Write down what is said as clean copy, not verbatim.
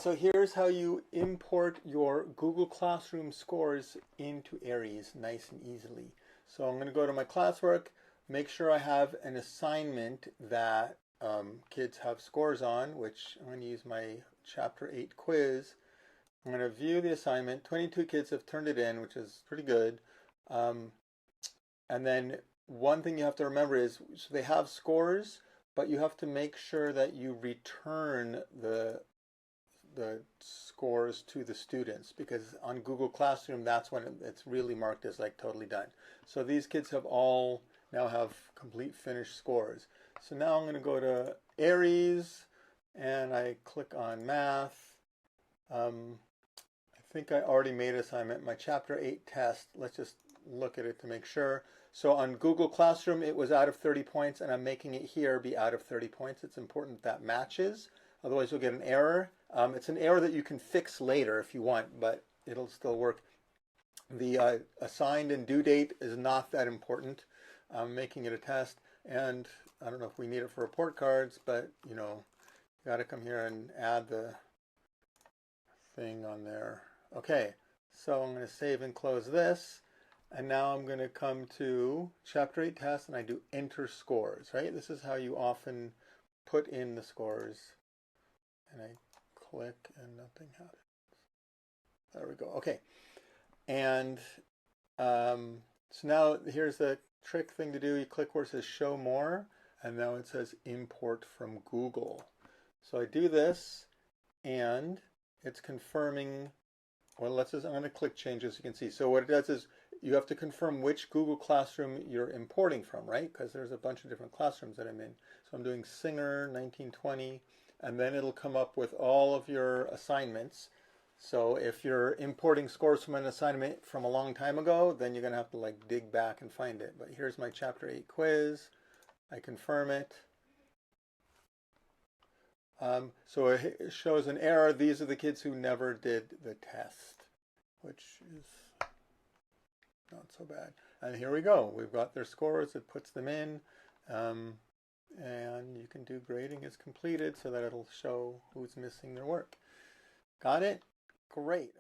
So here's how you import your Google Classroom scores into Aeries nice and easily. So I'm going to go to my classwork, make sure I have an assignment that kids have scores on, which I'm going to use my Chapter 8 quiz. I'm going to view the assignment. 22 kids have turned it in, which is pretty good. And then one thing you have to remember is, so they have scores, but you have to make sure that you return the scores to the students, because on Google Classroom, that's when it's really marked as like totally done. So these kids have all now have complete finished scores. So now I'm going to go to Aeries and I click on math. I think I already made an assignment, my Chapter 8 test. Let's just look at it to make sure. So on Google Classroom, it was out of 30 points, and I'm making it here be out of 30 points. It's important that matches. Otherwise, you'll get an error. It's an error that you can fix later if you want, but it'll still work. The assigned and due date is not that important. I'm making it a test, and I don't know if we need it for report cards, but you know, you got to come here and add the thing on there. Okay, so I'm going to save and close this, and now I'm going to come to Chapter 8 test, and I do enter scores, right? This is how you often put in the scores. And I click and nothing happens. There we go. Okay. And so now here's the trick thing to do. You click where it says show more, and now it says import from Google. So I do this, and it's confirming. Well, let's just, I'm going to click changes so you can see. So what it does is you have to confirm which Google Classroom you're importing from, right? Because there's a bunch of different classrooms that I'm in. So I'm doing Singer 1920. And then it'll come up with all of your assignments. So if you're importing scores from an assignment from a long time ago, then you're going to have to like dig back and find it. But here's my Chapter 8 quiz. I confirm it. So it shows an error. These are the kids who never did the test, which is not so bad. And here we go. We've got their scores. It puts them in. And you can do grading as completed so that it'll show who's missing their work. Got it? Great.